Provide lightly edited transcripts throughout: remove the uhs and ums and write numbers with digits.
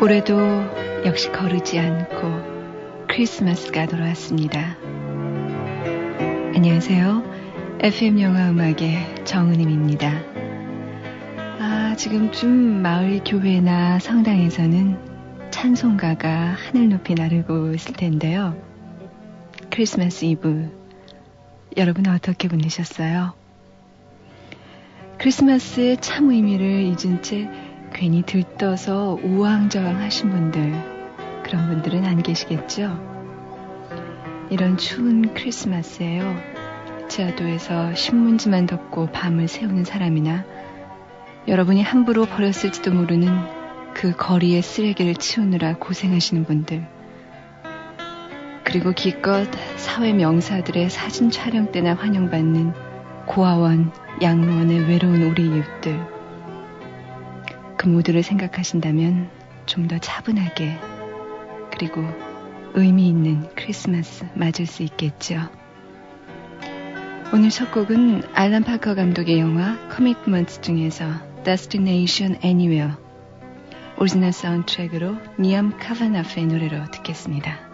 올해도 역시 거르지 않고 크리스마스가 돌아왔습니다. 안녕하세요. FM 영화 음악의 정은임입니다. 지금쯤 마을 교회나 성당에서는 찬송가가 하늘 높이 나르고 있을 텐데요. 크리스마스 이브, 여러분 어떻게 보내셨어요? 크리스마스의 참 의미를 잊은 채 괜히 들떠서 우왕좌왕하신 분들, 그런 분들은 안 계시겠죠? 이런 추운 크리스마스에요. 지하도에서 신문지만 덮고 밤을 새우는 사람이나 여러분이 함부로 버렸을지도 모르는 그 거리의 쓰레기를 치우느라 고생하시는 분들, 그리고 기껏 사회 명사들의 사진 촬영 때나 환영받는 고아원, 양로원의 외로운 우리 이웃들, 그 모두를 생각하신다면 좀 더 차분하게 그리고 의미 있는 크리스마스 맞을 수 있겠죠. 오늘 첫 곡은 알란 파커 감독의 영화 커미트먼트 중에서 Destination Anywhere, 오리지널 사운드트랙으로 니암 카바나프의 노래로 듣겠습니다.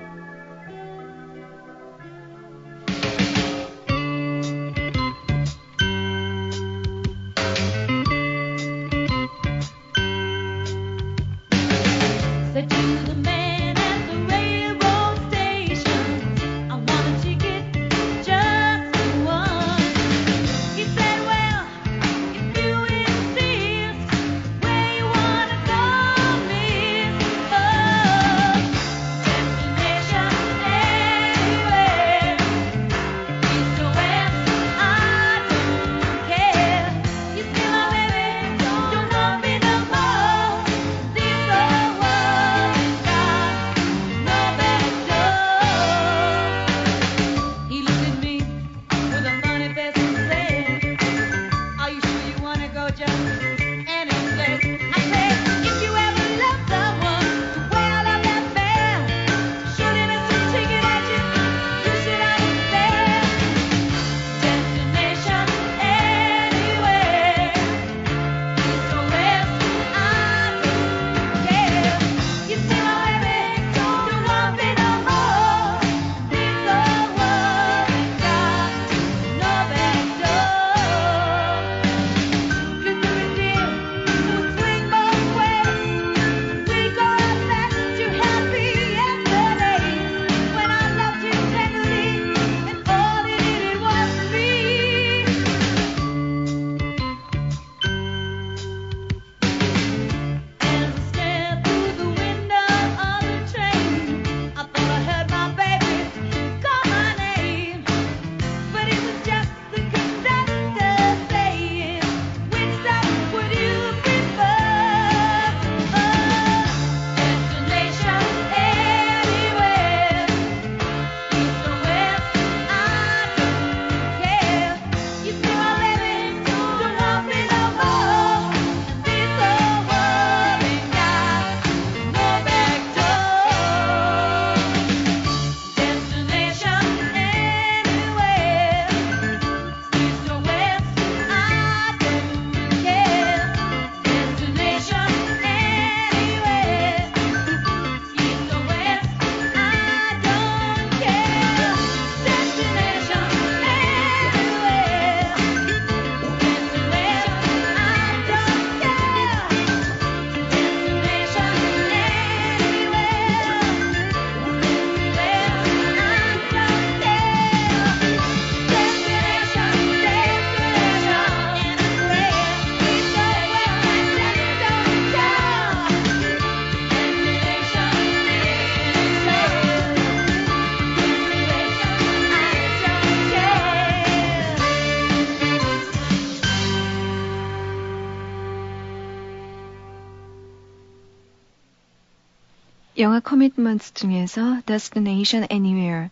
영화 커미트먼트 중에서 Destination Anywhere,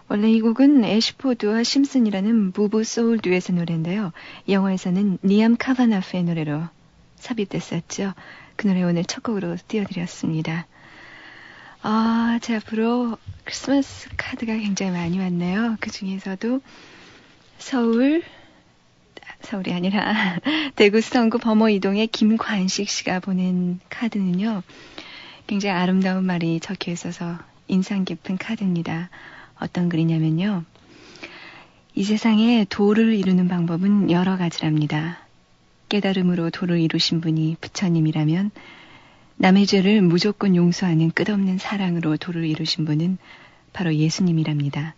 원래 이 곡은 애쉬포드와 심슨이라는 부부 소울 듀엣의 노래인데요. 영화에서는 니암 카바나프의 노래로 삽입됐었죠. 그 노래 오늘 첫 곡으로 띄워드렸습니다. 제 앞으로 크리스마스 카드가 굉장히 많이 왔네요. 그 중에서도 서울이 아니라 대구 수성구 범어이동의 김관식 씨가 보낸 카드는요. 굉장히 아름다운 말이 적혀 있어서 인상 깊은 카드입니다. 어떤 글이냐면요. 이 세상에 도를 이루는 방법은 여러 가지랍니다. 깨달음으로 도를 이루신 분이 부처님이라면 남의 죄를 무조건 용서하는 끝없는 사랑으로 도를 이루신 분은 바로 예수님이랍니다.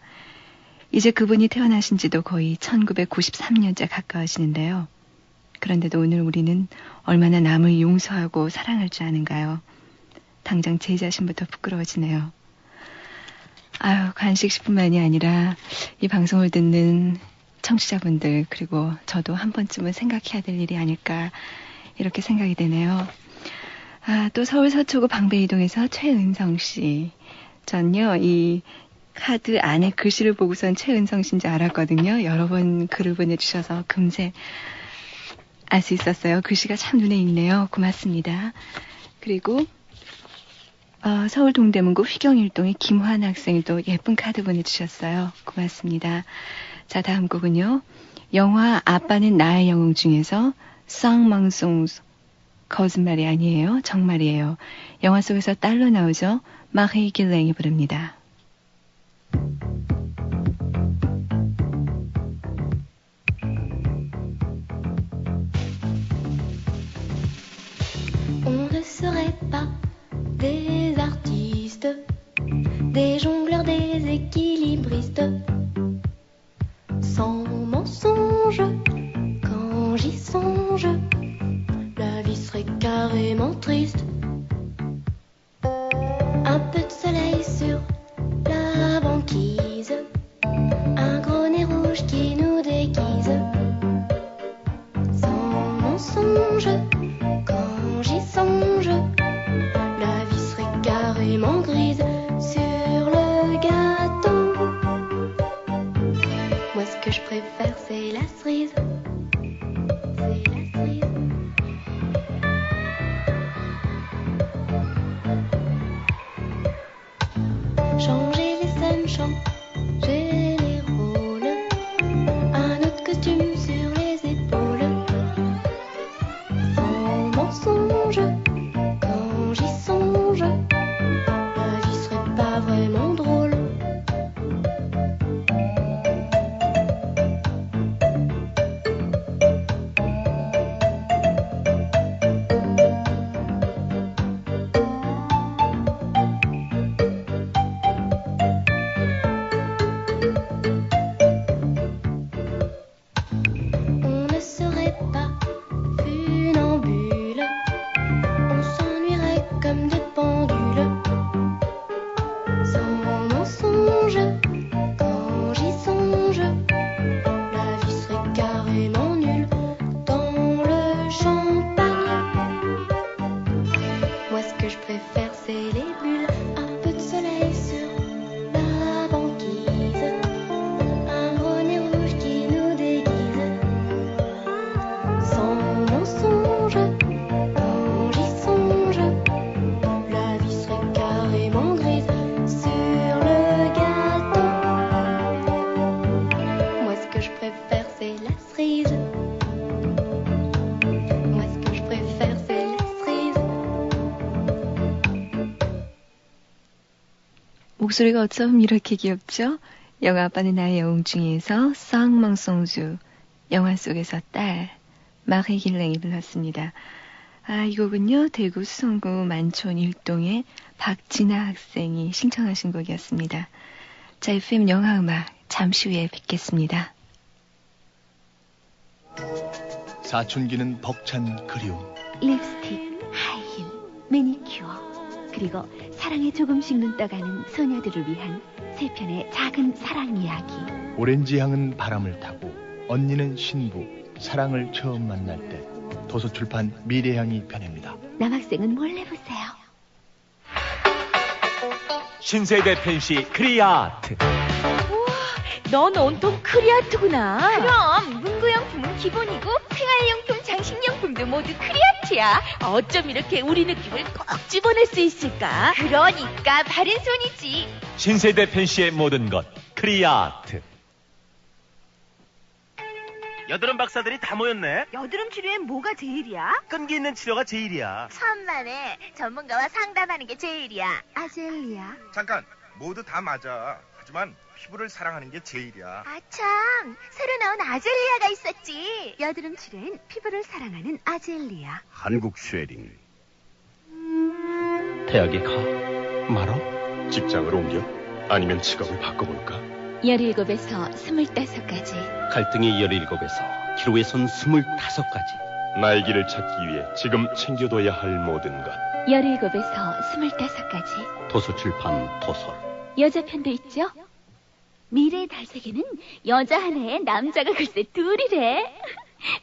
이제 그분이 태어나신 지도 거의 1993년째 가까워지는데요. 그런데도 오늘 우리는 얼마나 남을 용서하고 사랑할 줄 아는가요? 당장 제 자신부터 부끄러워지네요. 아유, 간식식뿐만이 아니라 이 방송을 듣는 청취자분들 그리고 저도 한 번쯤은 생각해야 될 일이 아닐까 이렇게 생각이 되네요. 또 서울 서초구 방배이동에서 최은성 씨. 전요 이 카드 안에 글씨를 보고선 최은성 씨인지 알았거든요. 여러 번 글을 보내주셔서 금세 알 수 있었어요. 글씨가 참 눈에 익네요. 고맙습니다. 그리고 서울 동대문구 휘경일동의 김환 학생이 또 예쁜 카드 보내주셨어요. 고맙습니다. 자, 다음 곡은요. 영화 아빠는 나의 영웅 중에서 쌍망송 거짓말이 아니에요. 정말이에요. 영화 속에서 딸로 나오죠. 마헤이 길랭이 부릅니다. On ne serait pas des artistes, des jongleurs, des équilibristes, sans mensonge, quand j'y songe, la vie serait carrément triste. Un peu de soleil sur la banquise, un gros nez rouge qui nous déguise, sans mensonge, quand j'y songe, la vie serait carrément grise sur le gâteau. Moi ce que je préfère c'est la cerise. C'est la cerise. Changer les scènes, changer les rôles, un autre costume sur les épaules, sans mensonge, quand j'y songe, la vie serait pas vraiment drôle. On ne serait pas funambule, on s'ennuierait comme des pendules, sans mensonge, quand j'y songe, la vie serait carrément nulle dans le champagne. Moi ce que je préfère c'est les bulles, un peu de soleil sur la banquise, un gros nez rouge qui nous déguise, sans mensonge, quand j'y songe, la vie serait carrément grise sur le gâteau. Moi ce que je préfère c'est la cerise. Moi ce que je préfère c'est la cerise. 목소리가 어쩜 이렇게 귀엽죠? 영화 아빠는 나의 영웅 중에서 쌍망송주 영화 속에서 딸 마헤이 길랭이 불렀습니다. 이 곡은요 대구 수성구 만촌 1동의 박진아 학생이 신청하신 곡이었습니다. 자, FM 영화음악 잠시 후에 뵙겠습니다. 사춘기는 벅찬 그리움. 립스틱, 하이힐, 매니큐어, 그리고 사랑에 조금씩 눈 떠가는 소녀들을 위한 세 편의 작은 사랑 이야기. 오렌지 향은 바람을 타고 언니는 신부 사랑을 처음 만날 때 도서출판 미래향이 편입니다. 남학생은 몰래 보세요. 신세대 펜시 크리아트. 넌 온통 크리아트구나. 그럼 문구용품은 기본이고 생활용품, 장식용품도 모두 크리아트야. 어쩜 이렇게 우리 느낌을 꼭 집어낼 수 있을까? 그러니까 바른 손이지. 신세대 펜시의 모든 것 크리아트. 여드름 박사들이 다 모였네. 여드름 치료엔 뭐가 제일이야? 끈기 있는 치료가 제일이야. 천만에 전문가와 상담하는 게 제일이야. 아젤리아. 잠깐, 모두 다 맞아. 하지만 피부를 사랑하는 게 제일이야. 아 참, 새로 나온 아젤리아가 있었지. 여드름 치료엔 피부를 사랑하는 아젤리아. 한국 쉐링. 대학에 가? 말어? 직장을 옮겨? 아니면 직업을 바꿔볼까? 17에서 25까지. 갈등이 17에서 기로에선 25가지. 나의 길을 찾기 위해 지금 챙겨둬야 할 모든 것. 17에서 25까지. 도서출판 도설. 여자 편도 있죠? 미래의 달색에는 여자 하나에 남자가 글쎄 둘이래.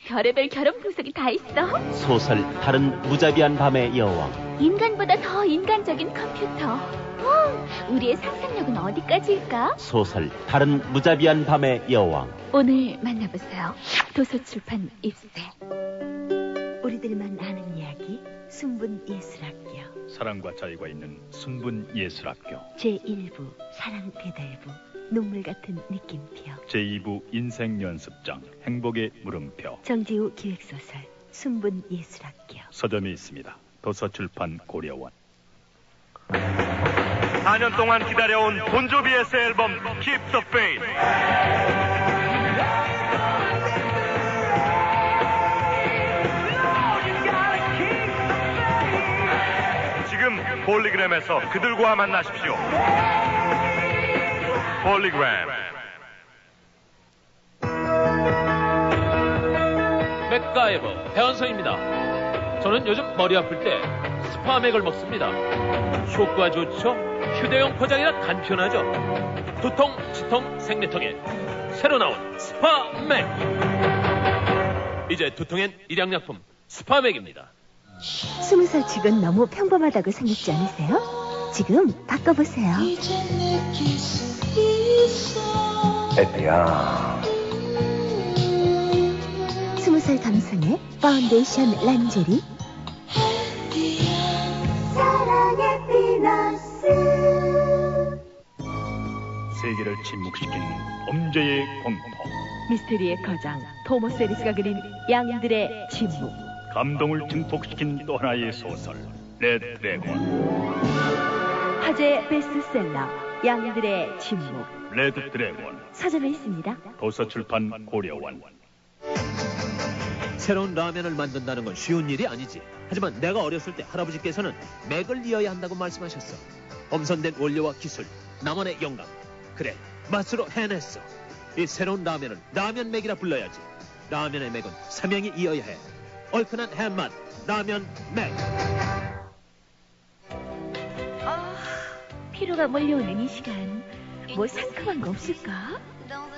별의별 결혼 풍속이 다 있어. 소설 다른 무자비한 밤의 여왕. 인간보다 더 인간적인 컴퓨터. 우리의 상상력은 어디까지일까? 소설 다른 무자비한 밤의 여왕. 오늘 만나보세요. 도서출판 입세. 우리들만 아는 이야기 순분예술학교. 사랑과 자유가 있는 순분예술학교. 제1부 사랑대달부 눈물 같은 느낌표. 제2부 인생연습장 행복의 물음표. 정지우 기획소설 순분예술학교. 서점이 있습니다. 도서출판 고려원. 4년 동안 기다려온 본조비의 새 앨범 Keep the Faith. 지금 폴리그램에서 그들과 만나십시오. 폴리그램. 맥가이버 배원성입니다. 저는 요즘 머리 아플 때 스파맥을 먹습니다. 효과 좋죠? 휴대용 포장이라 간편하죠. 두통, 치통, 생리통에 새로 나온 스파맥. 이제 두통엔 일양약품 스파맥입니다. 20살 치곤 너무 평범하다고 생각지 않으세요? 지금 바꿔보세요. 에피야. 20살 감성의 파운데이션 란제리. 사랑의 피너스. 세계를 침묵시킨 범죄의 공포. 미스테리의 거장 토머스 에리스가 그린 양들의 침묵. 감동을 증폭시킨 또 하나의 소설 레드 드래곤. 화제 베스트셀러 양들의 침묵. 레드 드래곤. 서점에 있습니다. 도서출판 고려원. 새로운 라면을 만든다는 건 쉬운 일이 아니지. 하지만 내가 어렸을 때 할아버지께서는 맥을 이어야 한다고 말씀하셨어. 엄선된 원료와 기술, 나만의 영감. 그래, 맛으로 해냈어. 이 새로운 라면은 라면 맥이라 불러야지. 라면의 맥은 삼양이 이어야 해. 얼큰한 햄맛, 라면 맥. 피로가 몰려오는 이 시간 뭐 상큼한 거 없을까?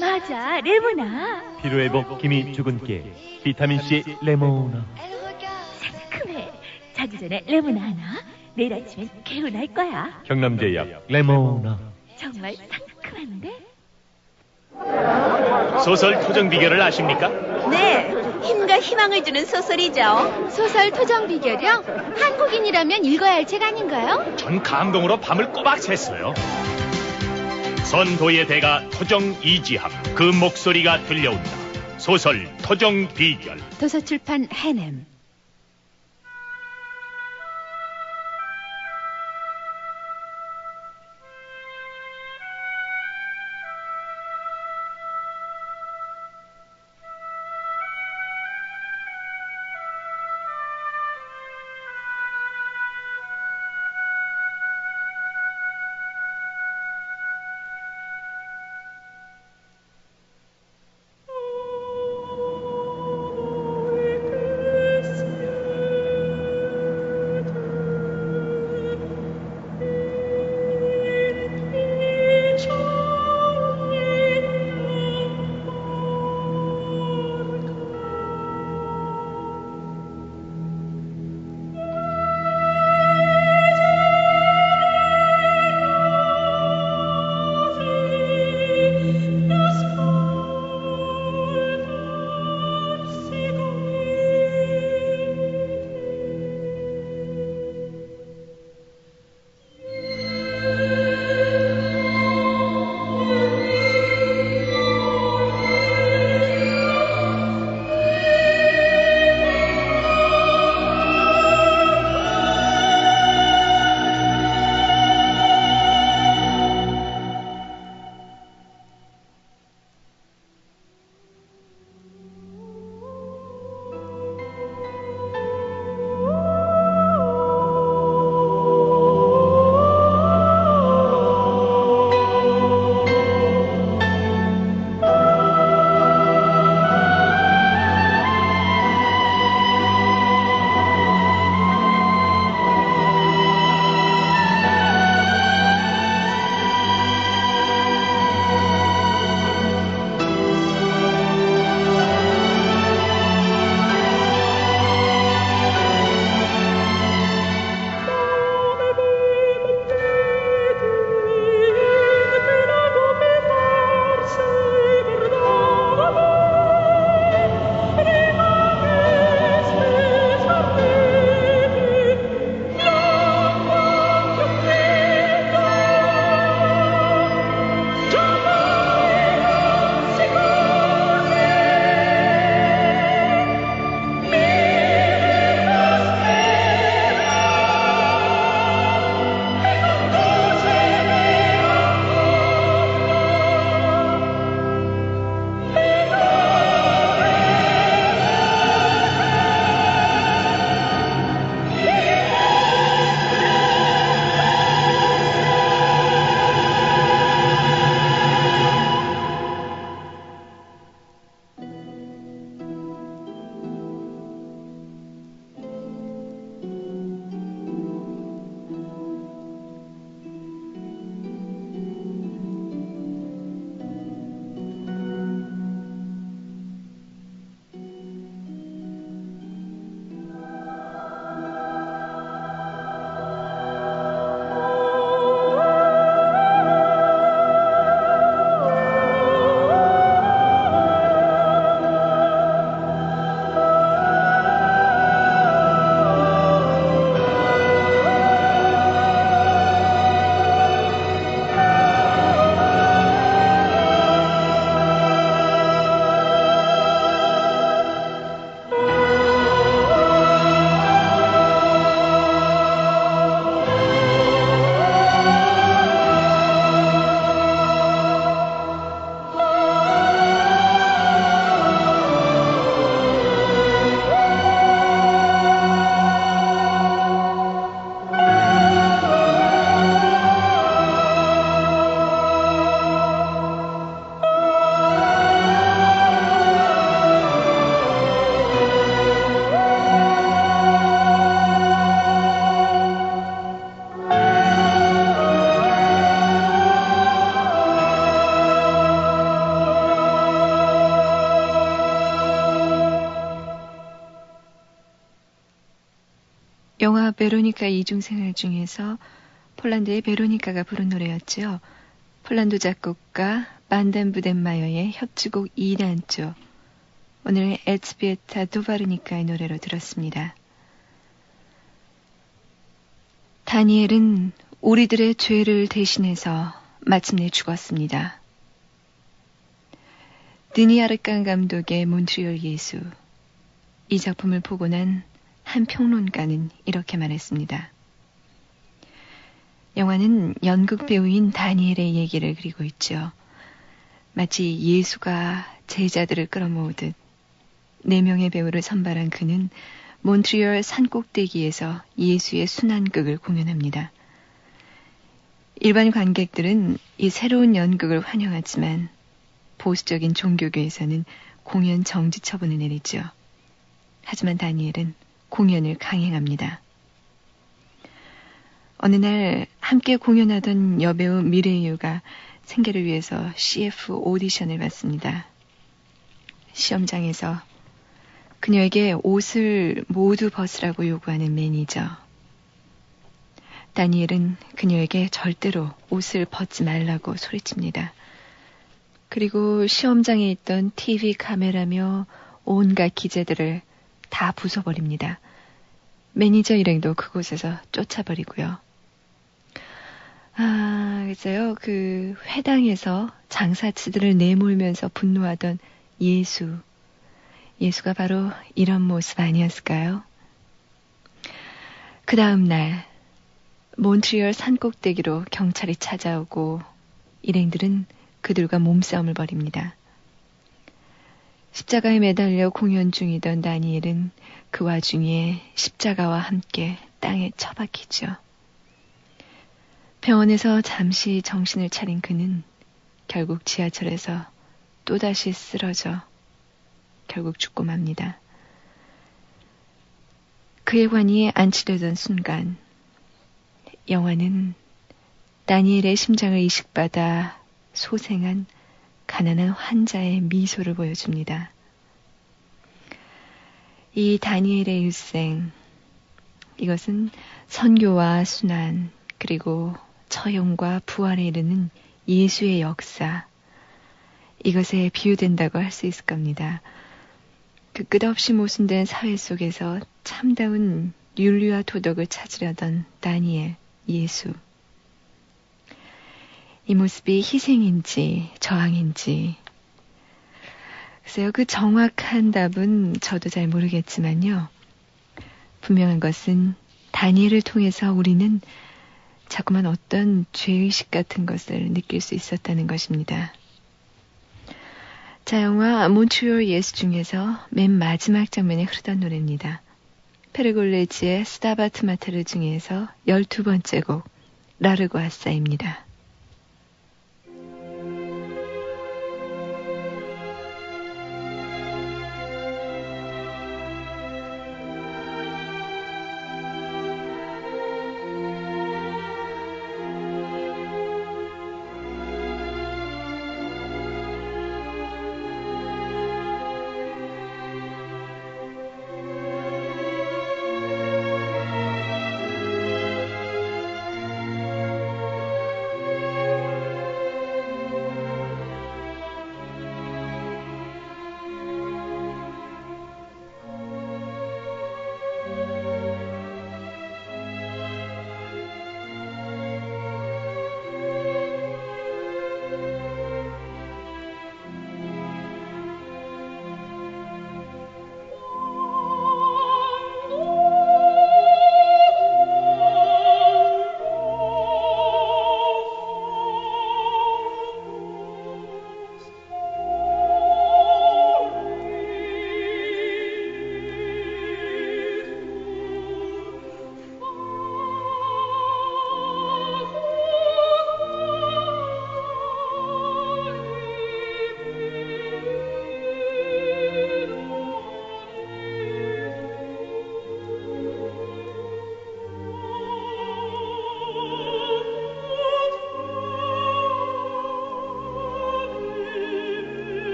맞아, 레모나. 피로회복 기미 주근깨 비타민C 레모나. 상큼해. 자기 전에 레모나 하나. 내일 아침엔 개운할 거야. 경남제약 레모나. 정말 상큼한데? 소설 토정 비결을 아십니까? 네, 힘과 희망을 주는 소설이죠. 소설 토정 비결이요? 한국인이라면 읽어야 할 책 아닌가요? 전 감동으로 밤을 꼬박 샜어요. 선도의 대가 토정 이지함, 그 목소리가 들려온다. 소설 토정 비결. 도서출판 해냄. 영화 베로니카 이중생활 중에서 폴란드의 베로니카가 부른 노래였죠. 폴란드 작곡가 반덴 부덴마이어의 협주곡 2단조. 오늘 엘즈비에타 도바르니카의 노래로 들었습니다. 다니엘은 우리들의 죄를 대신해서 마침내 죽었습니다. 드니 아르칸 감독의 몬트리올 예수. 이 작품을 보고 난 한 평론가는 이렇게 말했습니다. 영화는 연극 배우인 다니엘의 얘기를 그리고 있죠. 마치 예수가 제자들을 끌어모으듯 4명의 배우를 선발한 그는 몬트리올 산꼭대기에서 예수의 순환극을 공연합니다. 일반 관객들은 이 새로운 연극을 환영하지만 보수적인 종교계에서는 공연 정지 처분을 내리죠. 하지만 다니엘은 공연을 강행합니다. 어느 날 함께 공연하던 여배우 미레이유가 생계를 위해서 CF 오디션을 받습니다. 시험장에서 그녀에게 옷을 모두 벗으라고 요구하는 매니저. 다니엘은 그녀에게 절대로 옷을 벗지 말라고 소리칩니다. 그리고 시험장에 있던 TV 카메라며 온갖 기재들을 다 부숴버립니다. 매니저 일행도 그곳에서 쫓아버리고요. 글쎄요. 그 회당에서 장사치들을 내몰면서 분노하던 예수가 바로 이런 모습 아니었을까요? 그 다음 날 몬트리올 산꼭대기로 경찰이 찾아오고 일행들은 그들과 몸싸움을 벌입니다. 십자가에 매달려 공연 중이던 다니엘은 그 와중에 십자가와 함께 땅에 처박히죠. 병원에서 잠시 정신을 차린 그는 결국 지하철에서 또다시 쓰러져 결국 죽고 맙니다. 그의 관이에 안치되던 순간 영화는 다니엘의 심장을 이식받아 소생한 가난한 환자의 미소를 보여줍니다. 이 다니엘의 일생, 이것은 선교와 순환, 그리고 처형과 부활에 이르는 예수의 역사, 이것에 비유된다고 할 수 있을 겁니다. 그 끝없이 모순된 사회 속에서 참다운 윤리와 도덕을 찾으려던 다니엘, 예수. 이 모습이 희생인지 저항인지 글쎄요, 그 정확한 답은 저도 잘 모르겠지만요. 분명한 것은 다니엘을 통해서 우리는 자꾸만 어떤 죄의식 같은 것을 느낄 수 있었다는 것입니다. 자, 영화 몬트리올 예수 중에서 맨 마지막 장면에 흐르던 노래입니다. 페르골레지의 스타바트 마테르 중에서 12번째 곡 라르고아사입니다.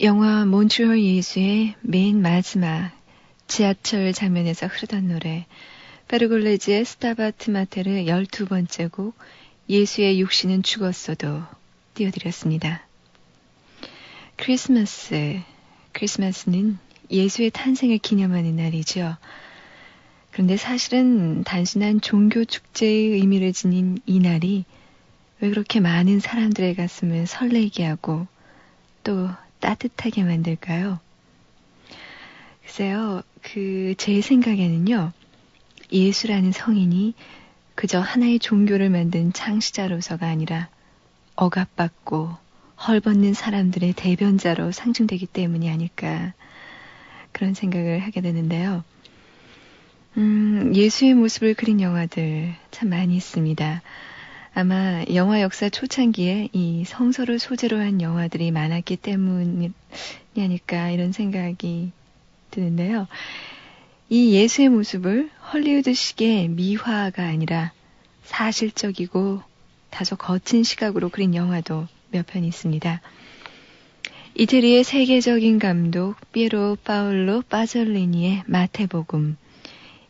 영화 몬트리올 예수의 맨 마지막 지하철 장면에서 흐르던 노래 페르골레즈의 스타바트 마테르 12번째 곡 예수의 육신은 죽었어도 띄워드렸습니다. 크리스마스는 예수의 탄생을 기념하는 날이죠. 그런데 사실은 단순한 종교 축제의 의미를 지닌 이 날이 왜 그렇게 많은 사람들의 가슴을 설레게 하고 또 따뜻하게 만들까요? 글쎄요, 제 생각에는요, 예수라는 성인이 그저 하나의 종교를 만든 창시자로서가 아니라 억압받고 헐벗는 사람들의 대변자로 상징되기 때문이 아닐까 그런 생각을 하게 되는데요. 예수의 모습을 그린 영화들 참 많이 있습니다. 아마 영화 역사 초창기에 이 성서를 소재로 한 영화들이 많았기 때문이 아닐까 이런 생각이 드는데요. 이 예수의 모습을 헐리우드식의 미화가 아니라 사실적이고 다소 거친 시각으로 그린 영화도 몇 편 있습니다. 이태리의 세계적인 감독 피에로 파올로 파졸리니의 마태복음.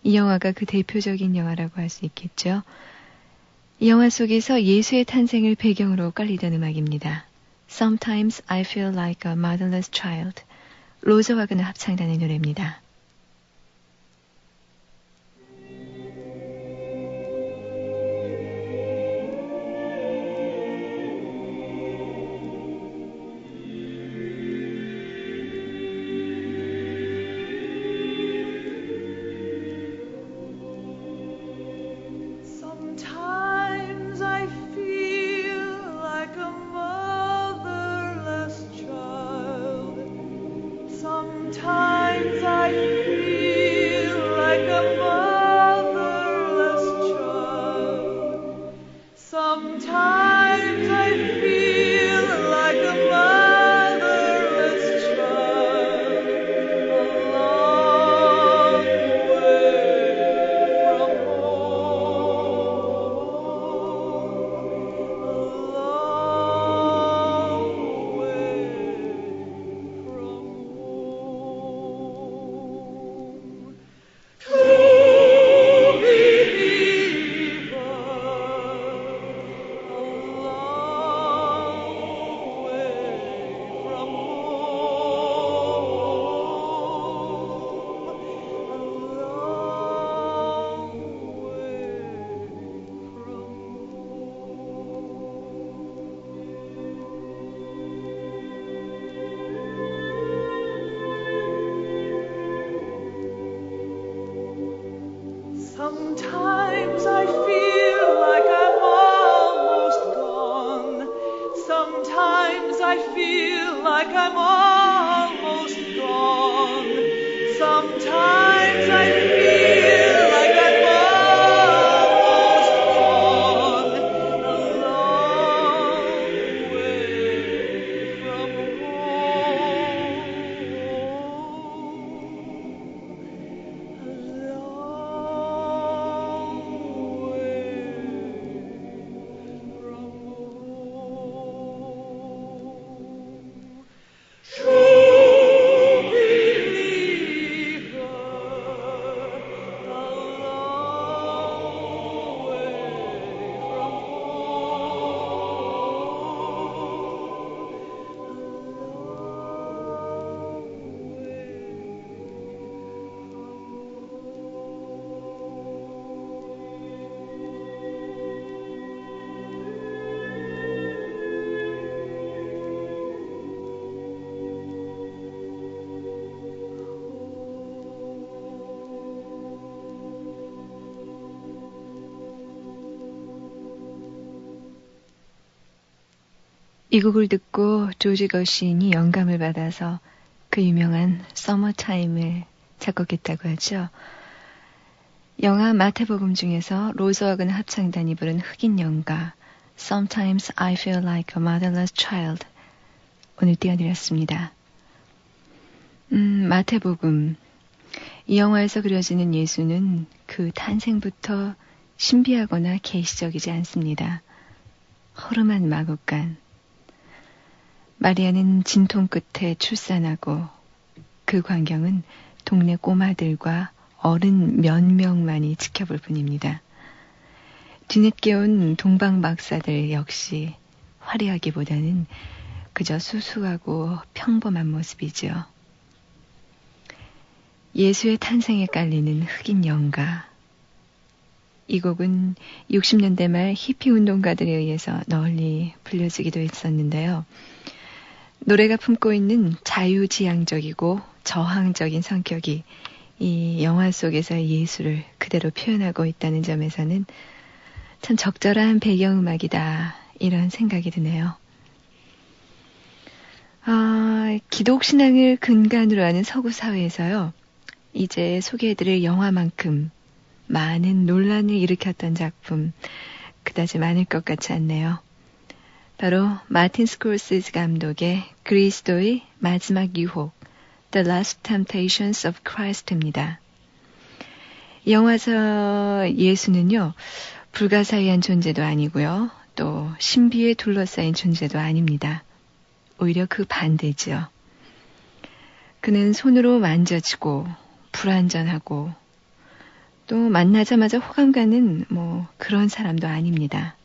이 영화가 그 대표적인 영화라고 할 수 있겠죠. 이 영화 속에서 예수의 탄생을 배경으로 깔리던 음악입니다. Sometimes I feel like a motherless child. 로저 와그너 합창단의 노래입니다. Sometimes I feel like I'm almost gone. Sometimes I feel like I'm almost gone. Sometimes I feel like I'm almost gone. A long way from home. 이 곡을 듣고 조지 거시인이 영감을 받아서 그 유명한 서머타임을 작곡했다고 하죠. 영화 마태복음 중에서 로저 와그너 합창단이 부른 흑인 연가 Sometimes I feel like a motherless child 오늘 띄워드렸습니다. 마태복음 이 영화에서 그려지는 예수는 그 탄생부터 신비하거나 계시적이지 않습니다. 허름한 마국간 마리아는 진통 끝에 출산하고 그 광경은 동네 꼬마들과 어른 몇 명만이 지켜볼 뿐입니다. 뒤늦게 온 동방박사들 역시 화려하기보다는 그저 수수하고 평범한 모습이죠. 예수의 탄생에 깔리는 흑인 연가. 이 곡은 60년대 말 히피 운동가들에 의해서 널리 불려지기도 했었는데요. 노래가 품고 있는 자유지향적이고 저항적인 성격이 이 영화 속에서의 예수를 그대로 표현하고 있다는 점에서는 참 적절한 배경음악이다, 이런 생각이 드네요. 기독신앙을 근간으로 하는 서구 사회에서요, 이제 소개해드릴 영화만큼 많은 논란을 일으켰던 작품 그다지 많을 것 같지 않네요. 바로 마틴 스콜세지 감독의 그리스도의 마지막 유혹, The Last Temptations of Christ입니다. 이 영화에서 예수는요, 불가사의한 존재도 아니고요, 또 신비에 둘러싸인 존재도 아닙니다. 오히려 그 반대지요. 그는 손으로 만져지고 불완전하고 또 만나자마자 호감 가는 그런 사람도 아닙니다.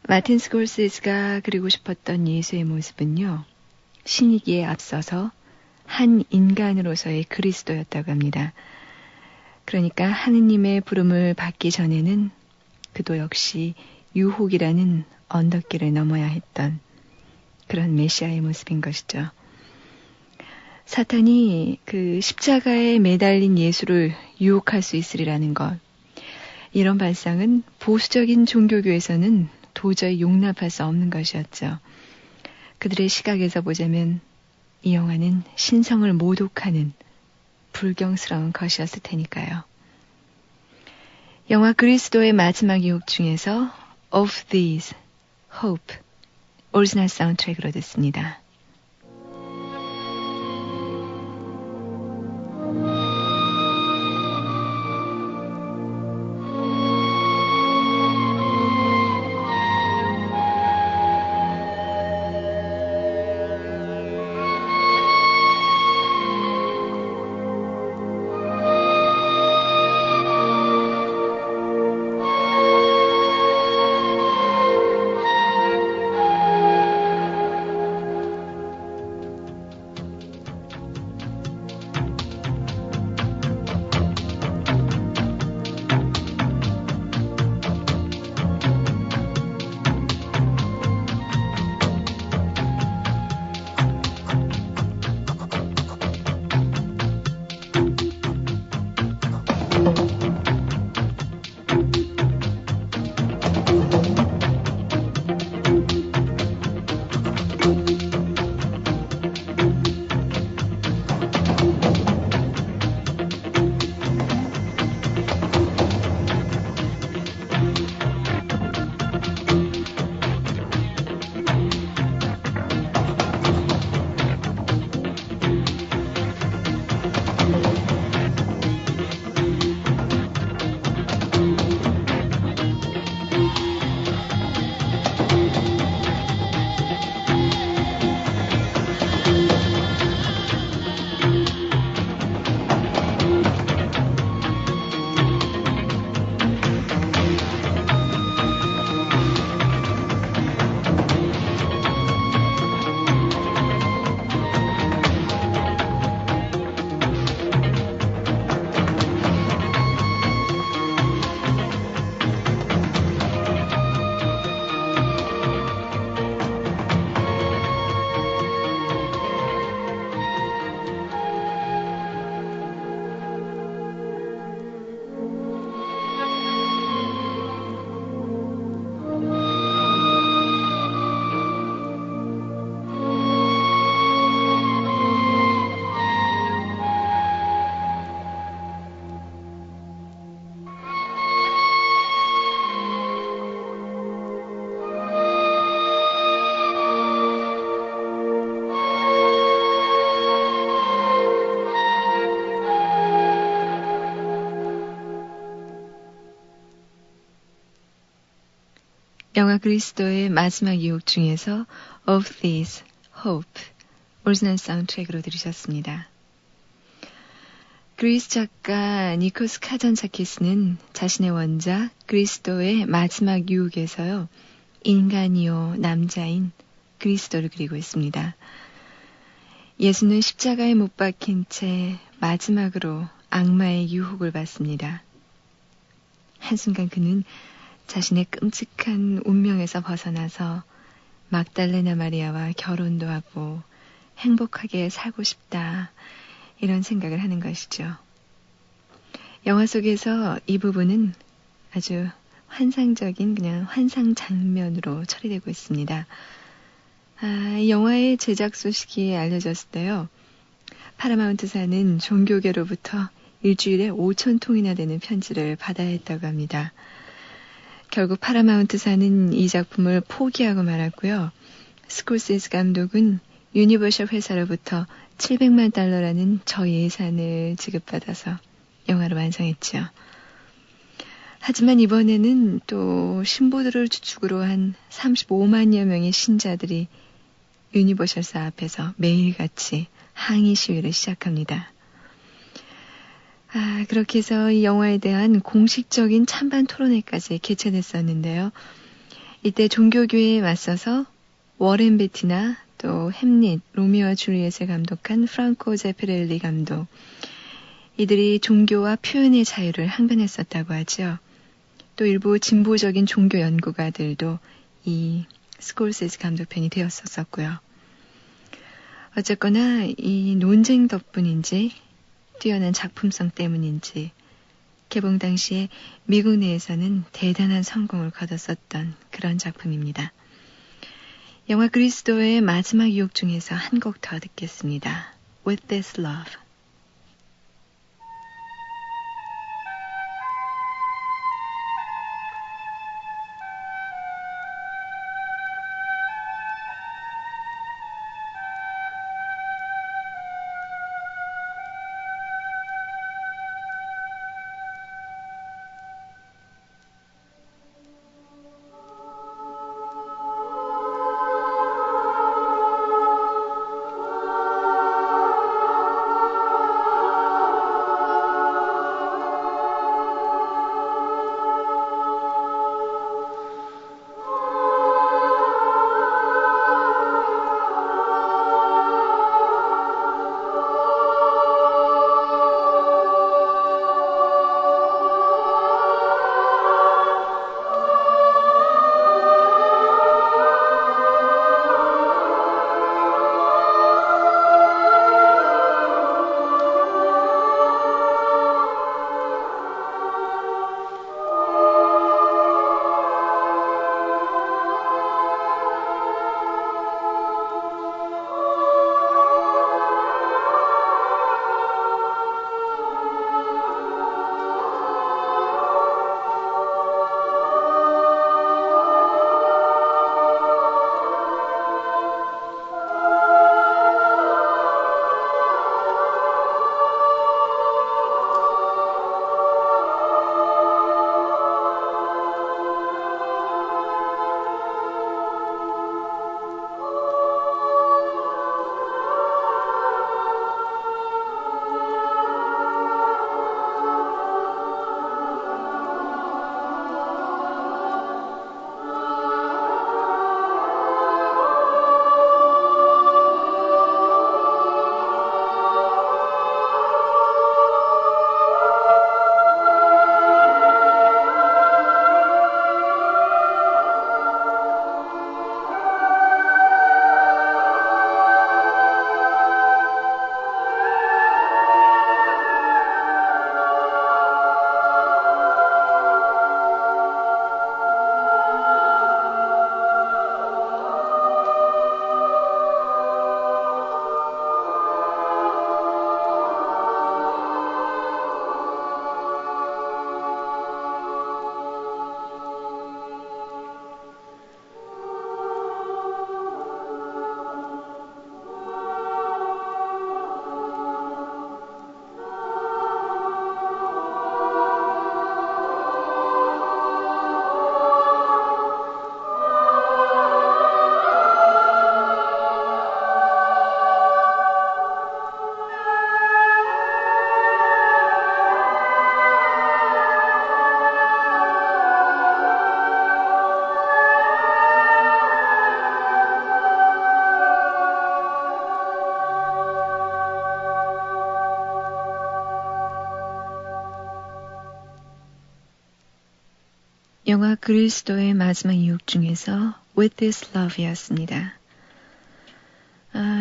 마틴 스콜세지가 그리고 싶었던 예수의 모습은요, 신이기에 앞서서 한 인간으로서의 그리스도였다고 합니다. 그러니까 하느님의 부름을 받기 전에는 그도 역시 유혹이라는 언덕길을 넘어야 했던 그런 메시아의 모습인 것이죠. 사탄이 그 십자가에 매달린 예수를 유혹할 수 있으리라는 것, 이런 발상은 보수적인 종교교에서는 도저히 용납할 수 없는 것이었죠. 그들의 시각에서 보자면 이 영화는 신성을 모독하는 불경스러운 것이었을 테니까요. 영화 그리스도의 마지막 유혹 중에서 Of These, Hope, 오리지널 사운드트랙으로 듣습니다. 영화 그리스도의 마지막 유혹 중에서 Of This Hope 오리지널 사운드트랙으로 들으셨습니다. 그리스 작가 니코스 카잔차키스는 자신의 원작 그리스도의 마지막 유혹에서요, 인간이요 남자인 그리스도를 그리고 있습니다. 예수는 십자가에 못 박힌 채 마지막으로 악마의 유혹을 받습니다. 한순간 그는 자신의 끔찍한 운명에서 벗어나서 막달레나 마리아와 결혼도 하고 행복하게 살고 싶다, 이런 생각을 하는 것이죠. 영화 속에서 이 부분은 아주 환상적인 그냥 환상 장면으로 처리되고 있습니다. 이 영화의 제작 소식이 알려졌을 때요, 파라마운트사는 종교계로부터 일주일에 5,000통이나 되는 편지를 받아야 했다고 합니다. 결국 파라마운트사는 이 작품을 포기하고 말았고요. 스콜세지 감독은 유니버셜 회사로부터 $700만 저예산을 지급받아서 영화를 완성했죠. 하지만 이번에는 또 신부들을 주축으로 한 35만여 명의 신자들이 유니버셜사 앞에서 매일같이 항의 시위를 시작합니다. 그렇게 해서 이 영화에 대한 공식적인 찬반 토론회까지 개최됐었는데요. 이때 종교교회에 맞서서 워렌 베티나 또 햄릿, 로미오와 줄리엣을 감독한 프랑코 제페렐리 감독, 이들이 종교와 표현의 자유를 항변했었다고 하죠. 또 일부 진보적인 종교 연구가들도 이 스콜세지 감독 편이 되었었고요. 어쨌거나 이 논쟁 덕분인지 뛰어난 작품성 때문인지 개봉 당시에 미국 내에서는 대단한 성공을 거뒀었던 그런 작품입니다. 영화 그리스도의 마지막 유혹 중에서 한 곡 더 듣겠습니다. With This Love. 영화 그리스도의 마지막 유혹 중에서 With This Love였습니다.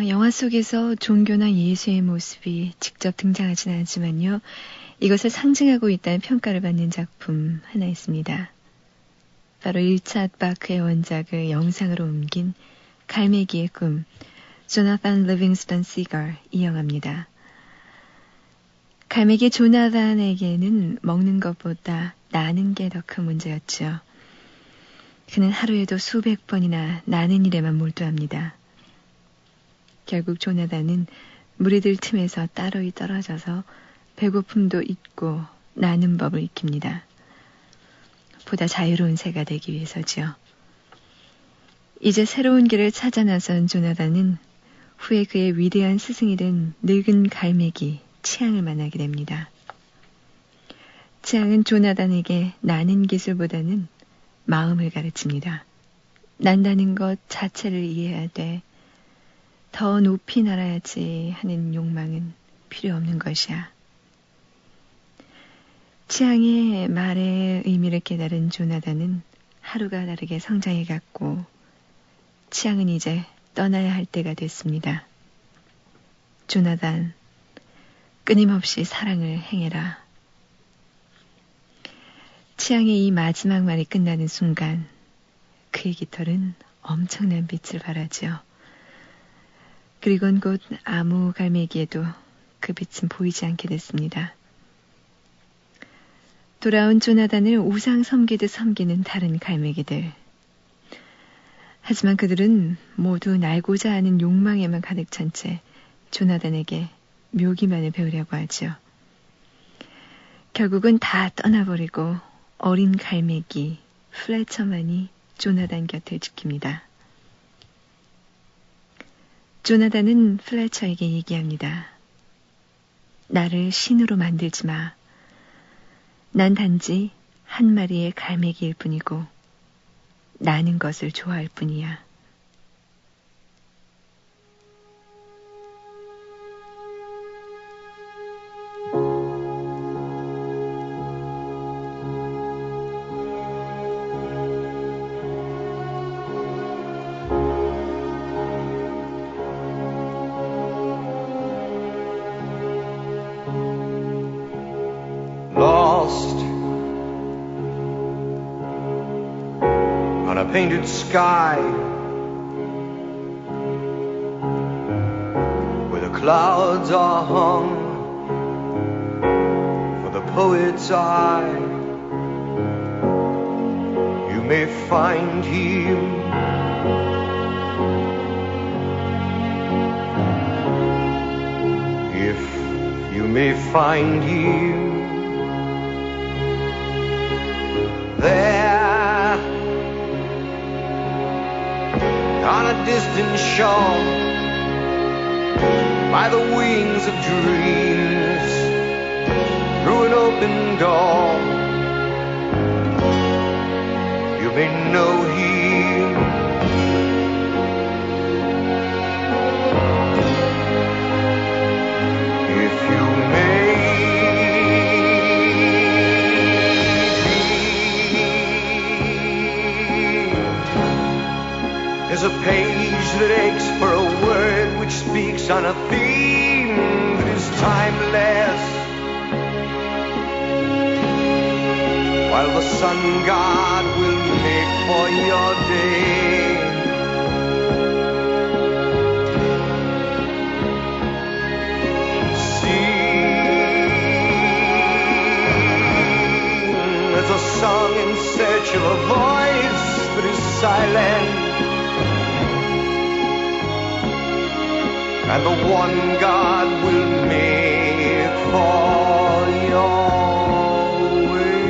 영화 속에서 종교나 예수의 모습이 직접 등장하진 않지만요. 이것을 상징하고 있다는 평가를 받는 작품 하나 있습니다. 바로 리차드 바크의 원작을 영상으로 옮긴 갈매기의 꿈, 조나단 리빙스턴 시걸 이 영화입니다. 갈매기 조나단에게는 먹는 것보다 나는 게 더 큰 문제였죠. 그는 하루에도 수백 번이나 나는 일에만 몰두합니다. 결국 조나단은 무리들 틈에서 따로이 떨어져서 배고픔도 잊고 나는 법을 익힙니다. 보다 자유로운 새가 되기 위해서지요. 이제 새로운 길을 찾아 나선 조나단은 후에 그의 위대한 스승이 된 늙은 갈매기 치앙을 만나게 됩니다. 치앙은 조나단에게 나는 기술보다는 마음을 가르칩니다. 난다는 것 자체를 이해해야 돼. 더 높이 날아야지 하는 욕망은 필요 없는 것이야. 치앙의 말의 의미를 깨달은 조나단은 하루가 다르게 성장해갔고 치앙은 이제 떠나야 할 때가 됐습니다. 조나단, 끊임없이 사랑을 행해라. 치앙의 이 마지막 말이 끝나는 순간 그의 깃털은 엄청난 빛을 발하죠. 그리곤 곧 아무 갈매기에도 그 빛은 보이지 않게 됐습니다. 돌아온 조나단을 우상 섬기듯 섬기는 다른 갈매기들. 하지만 그들은 모두 날고자 하는 욕망에만 가득 찬 채 조나단에게 묘기만을 배우려고 하죠. 결국은 다 떠나버리고 어린 갈매기 플래처만이 조나단 곁을 지킵니다. 조나단은 플래처에게 얘기합니다. 나를 신으로 만들지 마. 난 단지 한 마리의 갈매기일 뿐이고 나는 것을 좋아할 뿐이야. On a painted sky where the clouds are hung for the poet's eye, you may find him if you may find him there on a distant shore by the wings of dreams through an open door. You may know him if you may. There's a page that aches for a word which speaks on a theme that is timeless, while the sun god will make for your day sing as a song in search of a voice that is silent. And the one God will make for your way.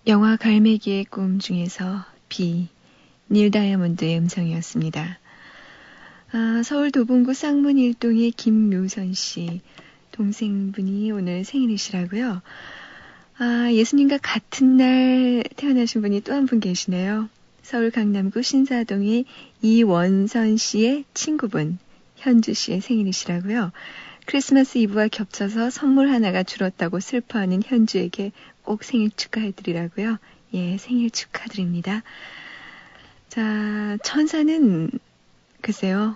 영화 갈매기의 꿈 중에서 비, 닐 다이아몬드의 음성이었습니다. 서울 도봉구 쌍문 일동의 김묘선 씨, 동생분이 오늘 생일이시라고요. 예수님과 같은 날 태어나신 분이 또 한 분 계시네요. 서울 강남구 신사동의 이원선 씨의 친구분, 현주 씨의 생일이시라고요. 크리스마스 이브와 겹쳐서 선물 하나가 줄었다고 슬퍼하는 현주에게 꼭 생일 축하해드리라고요. 예, 생일 축하드립니다. 자, 천사는 글쎄요.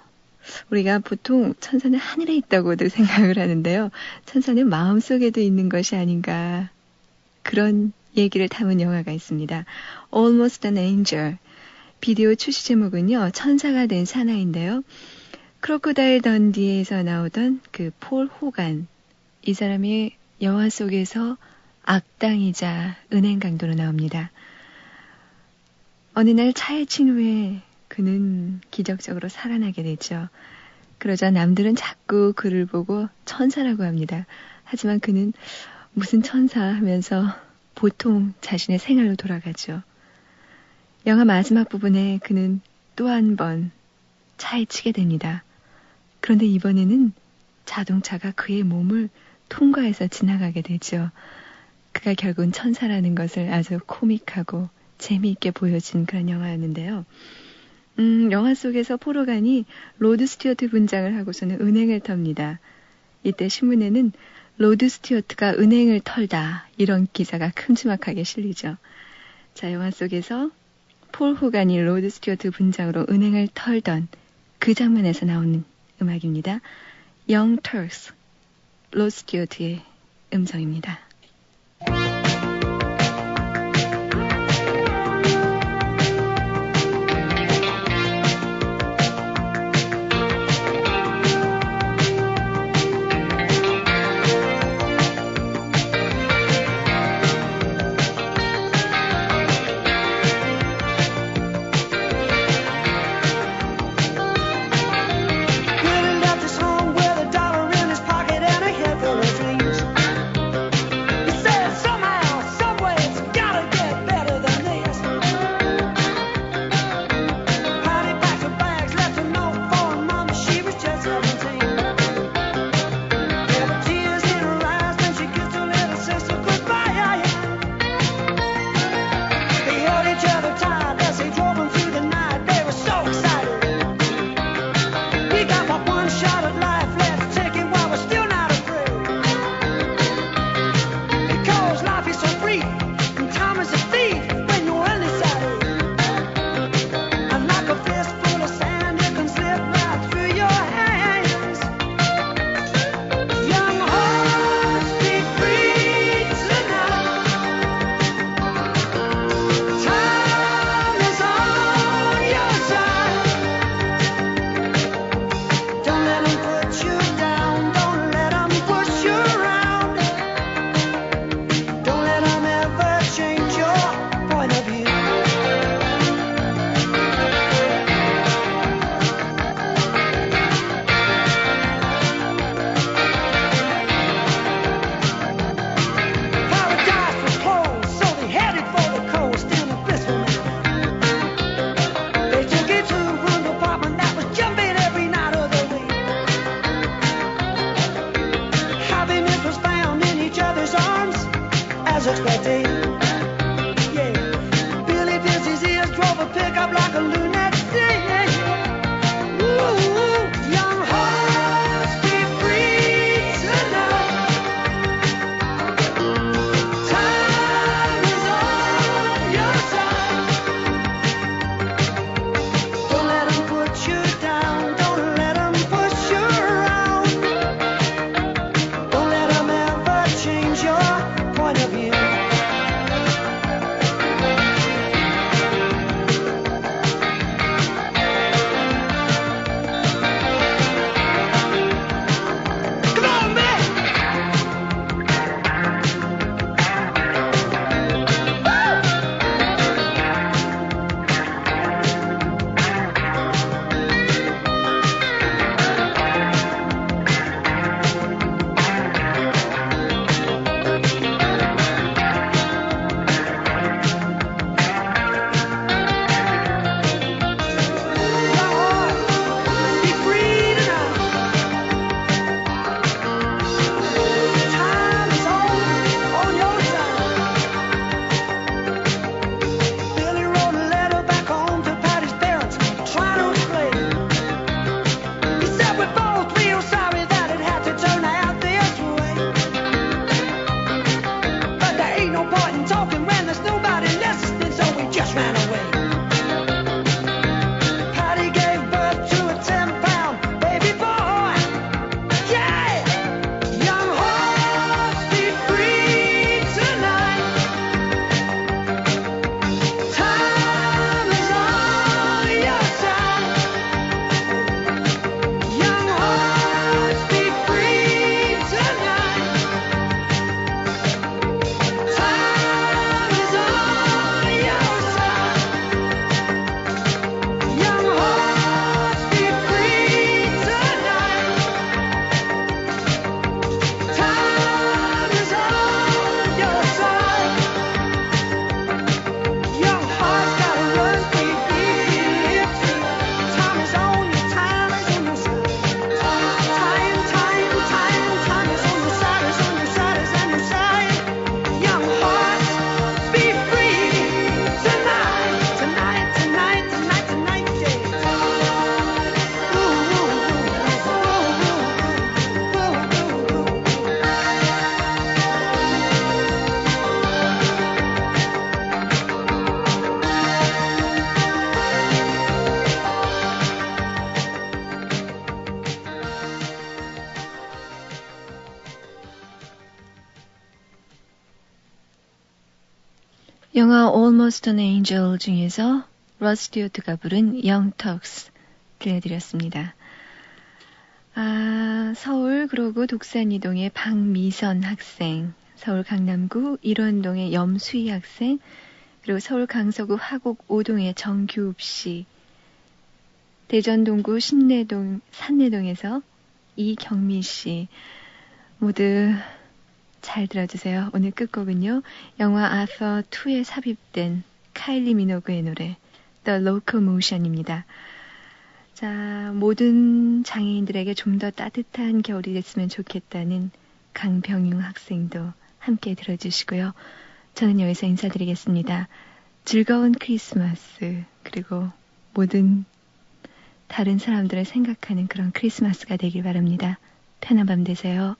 우리가 보통 천사는 하늘에 있다고들 생각을 하는데요. 천사는 마음속에도 있는 것이 아닌가. 그런 얘기를 담은 영화가 있습니다. Almost an Angel. 비디오 출시 제목은요. 천사가 된 사나이인데요. 크로코다일 던디에서 나오던 그 폴 호간. 이 사람이 영화 속에서 악당이자 은행 강도로 나옵니다. 어느 날 차에 친 후에 그는 기적적으로 살아나게 되죠. 그러자 남들은 자꾸 그를 보고 천사라고 합니다. 하지만 그는 무슨 천사 하면서 보통 자신의 생활로 돌아가죠. 영화 마지막 부분에 그는 또 한 번 차에 치게 됩니다. 그런데 이번에는 자동차가 그의 몸을 통과해서 지나가게 되죠. 그가 결국은 천사라는 것을 아주 코믹하고 재미있게 보여준 그런 영화였는데요. 영화 속에서 포로간이 로드 스튜어트 분장을 하고서는 은행을 텁니다. 이때 신문에는 로드 스튜어트가 은행을 털다 이런 기사가 큼지막하게 실리죠. 자, 영화 속에서 폴 호간이 로드 스튜어트 분장으로 은행을 털던 그 장면에서 나오는 음악입니다. Young Turks, 로드 스튜어트의 음성입니다. 영화 Almost an Angel 중에서 러스 스튜어트가 부른 Young Turks 들려드렸습니다. 서울 그러고 독산이동의 박미선 학생, 서울 강남구 일원동의 염수희 학생, 그리고 서울 강서구 화곡 5동의 정규읍 씨, 대전 동구 산내동에서 이경미 씨, 모두 잘 들어주세요. 오늘 끝곡은요, 영화 아서 2에 삽입된 카일리 미노그의 노래 The Locomotion입니다. 자, 모든 장애인들에게 좀 더 따뜻한 겨울이 됐으면 좋겠다는 강병용 학생도 함께 들어주시고요. 저는 여기서 인사드리겠습니다. 즐거운 크리스마스, 그리고 모든 다른 사람들을 생각하는 그런 크리스마스가 되길 바랍니다. 편한 밤 되세요.